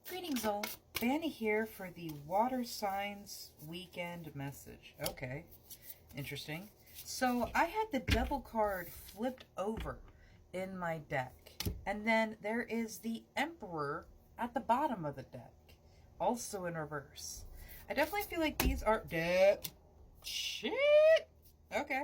Greetings all, Vanna here for the water signs weekend message. Okay, interesting. So I had the devil card flipped over in my deck. And then there is the emperor at the bottom of the deck, also in reverse. I definitely feel like these are dead. Shit. Okay.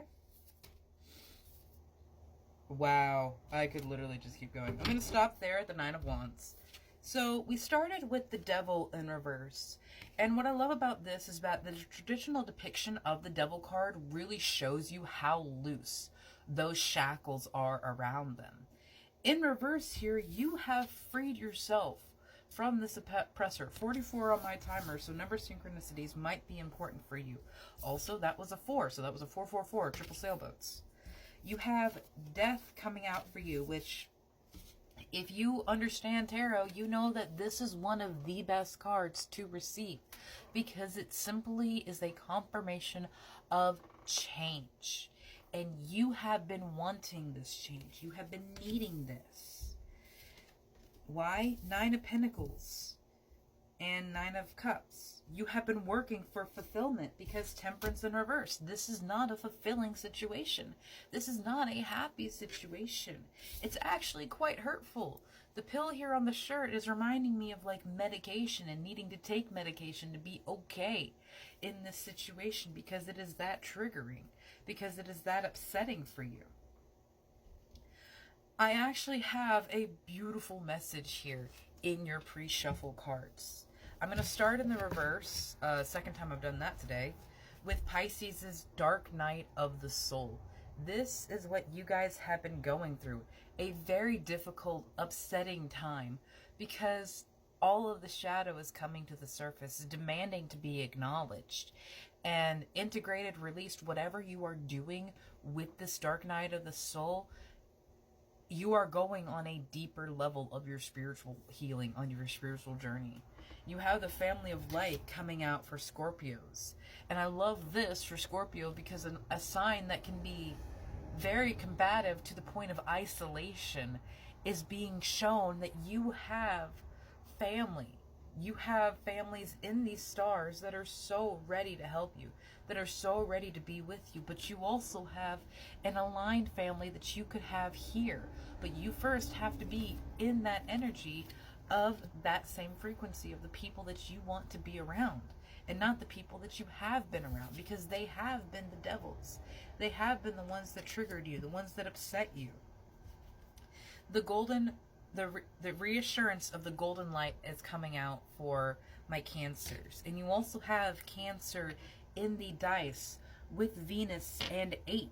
Wow, I could literally just keep going. I'm going to stop there at the Nine of Wands. So we started with the devil in reverse. And what I love about this is that the traditional depiction of the devil card really shows you how loose those shackles are around them. In reverse here, you have freed yourself from this oppressor. 44 on my timer, so number synchronicities might be important for you. Also, that was a 4, so that was a 444, triple sailboats. You have death coming out for you, which, if you understand tarot, you know that this is one of the best cards to receive because it simply is a confirmation of change. And you have been wanting this change. You have been needing this. Why? 9 of Pentacles and 9 of Cups. You have been working for fulfillment because Temperance in reverse. This is not a fulfilling situation. This is not a happy situation. It's actually quite hurtful. The pill here on the shirt is reminding me of like medication and needing to take medication to be okay in this situation because it is that triggering, because it is that upsetting for you. I actually have a beautiful message here in your pre-shuffle cards. I'm going to start in the reverse, second time I've done that today, with Pisces' Dark Night of the Soul. This is what you guys have been going through. A very difficult, upsetting time because all of the shadow is coming to the surface, demanding to be acknowledged and integrated, released, whatever you are doing with this Dark Night of the Soul. You are going on a deeper level of your spiritual healing, on your spiritual journey. You have the family of light coming out for Scorpios. And I love this for Scorpio because a sign that can be very combative to the point of isolation is being shown that you have family. You have families in these stars that are so ready to help you, that are so ready to be with you, but you also have an aligned family that you could have here. But you first have to be in that energy of that same frequency of the people that you want to be around and not the people that you have been around, because they have been the devils. They have been the ones that triggered you, the ones that upset you. The reassurance of the golden light is coming out for my Cancers. And you also have Cancer in the dice with Venus and 8.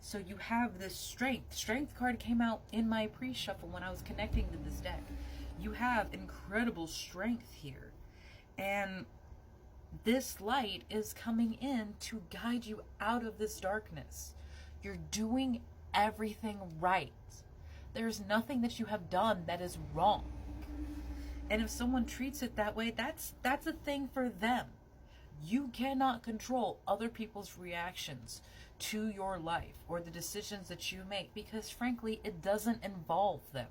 So you have this strength. Strength card came out in my pre-shuffle when I was connecting to this deck. You have incredible strength here. And this light is coming in to guide you out of this darkness. You're doing everything right. There's nothing that you have done that is wrong. And if someone treats it that way, that's a thing for them. You cannot control other people's reactions to your life or the decisions that you make because, frankly, it doesn't involve them.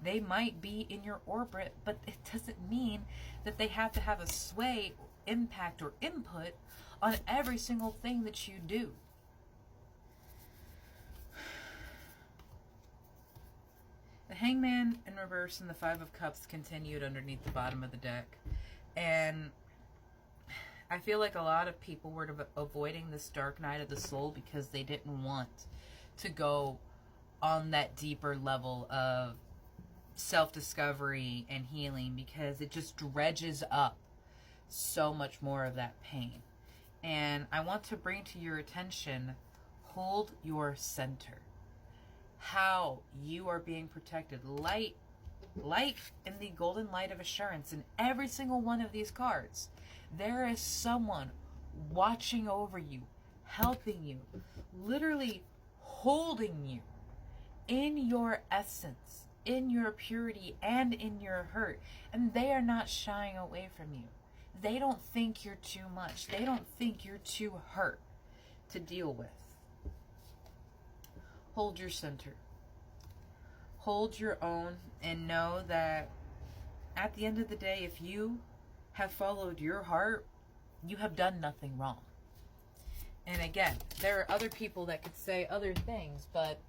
They might be in your orbit, but it doesn't mean that they have to have a sway, impact, or input on every single thing that you do. The Hangman in reverse and the Five of Cups continued underneath the bottom of the deck. And I feel like a lot of people were avoiding this Dark Night of the Soul because they didn't want to go on that deeper level of self-discovery and healing because it just dredges up so much more of that pain. And I want to bring to your attention, hold your center. How you are being protected. Light in the golden light of assurance in every single one of these cards. There is someone watching over you, helping you, literally holding you in your essence, in your purity, and in your hurt. And they are not shying away from you. They don't think you're too much. They don't think you're too hurt to deal with. Hold your center. Hold your own and know that at the end of the day, if you have followed your heart, you have done nothing wrong. And again, there are other people that could say other things, but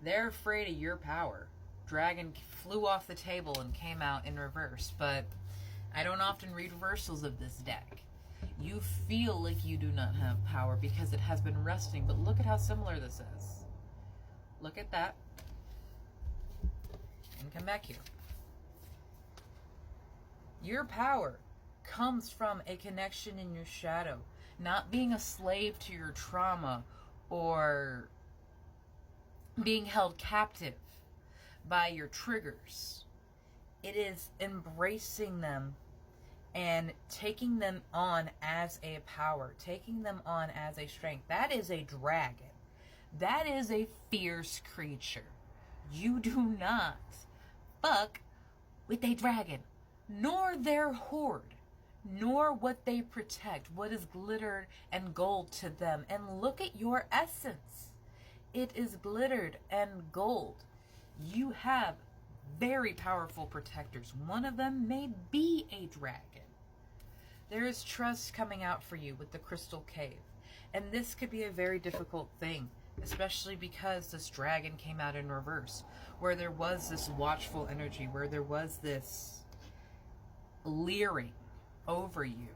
they're afraid of your power. Dragon flew off the table and came out in reverse, but I don't often read reversals of this deck. You feel like you do not have power because it has been resting, but look at how similar this is. Look at that. And come back here. Your power comes from a connection in your shadow, not being a slave to your trauma or being held captive by your triggers. It is embracing them and taking them on as a power, taking them on as a strength. That is a dragon. That is a fierce creature. You do not fuck with a dragon, nor their horde, nor what they protect, what is glitter and gold to them. And look at your essence. It is glittered and gold. You have very powerful protectors. One of them may be a dragon. There is trust coming out for you with the crystal cave. And this could be a very difficult thing, especially because this dragon came out in reverse, where there was this watchful energy, where there was this leering over you.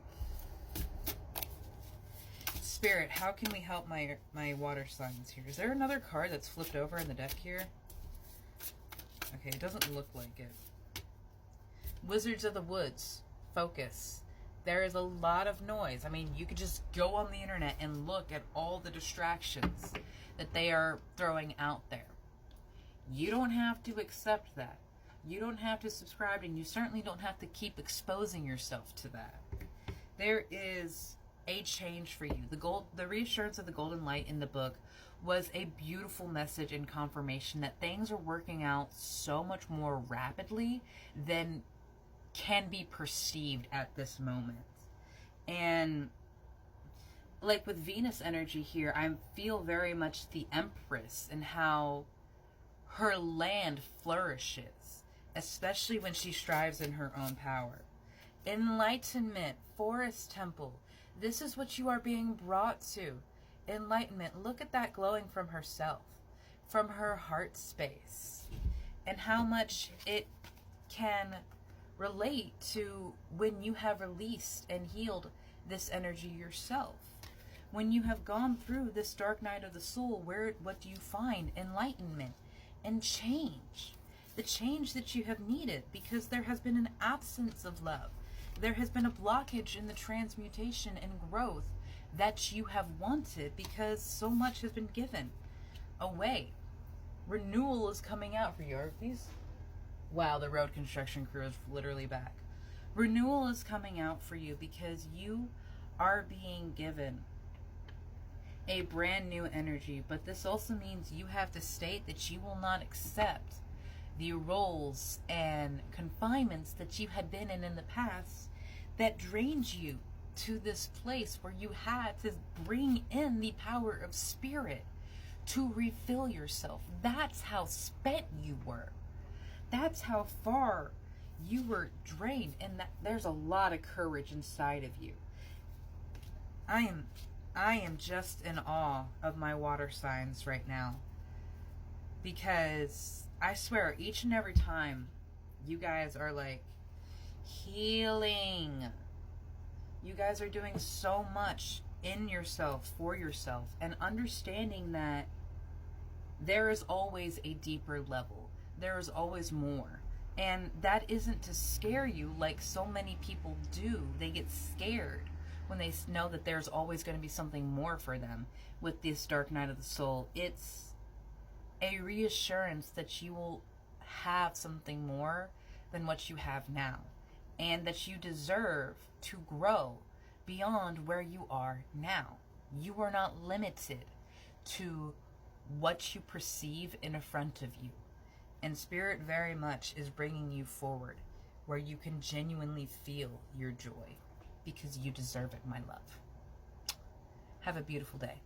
Spirit, how can we help my water signs here? Is there another card that's flipped over in the deck here? Okay, it doesn't look like it. Wizards of the Woods, focus. There is a lot of noise. I mean, you could just go on the internet and look at all the distractions that they are throwing out there. You don't have to accept that. You don't have to subscribe, and you certainly don't have to keep exposing yourself to that. There is a change for you. The reassurance of the golden light in the book was a beautiful message and confirmation that things are working out so much more rapidly than can be perceived at this moment. And like with Venus energy here, I feel very much the Empress and how her land flourishes, especially when she strives in her own power. Enlightenment, Forest Temple, this is what you are being brought to. Enlightenment, look at that glowing from herself, from her heart space, and how much it can relate to when you have released and healed this energy yourself. When you have gone through this dark night of the soul, what do you find? Enlightenment and change. The change that you have needed, because there has been an absence of love. There has been a blockage in the transmutation and growth that you have wanted because so much has been given away. Renewal is coming out for you. Are these? Wow, the road construction crew is literally back. Renewal is coming out for you because you are being given a brand new energy, but this also means you have to state that you will not accept the roles and confinements that you had been in the past that drained you to this place where you had to bring in the power of spirit to refill yourself. That's how spent you were. That's how far you were drained, and there's a lot of courage inside of you. I am just in awe of my water signs right now, because I swear each and every time you guys are like healing, you guys are doing so much in yourself, for yourself, and understanding that there is always a deeper level. There is always more. And that isn't to scare you like so many people do. They get scared when they know that there's always going to be something more for them with this dark night of the soul. It's a reassurance that you will have something more than what you have now, and that you deserve to grow beyond where you are now. You are not limited to what you perceive in front of you. And Spirit very much is bringing you forward where you can genuinely feel your joy, because you deserve it, my love. Have a beautiful day.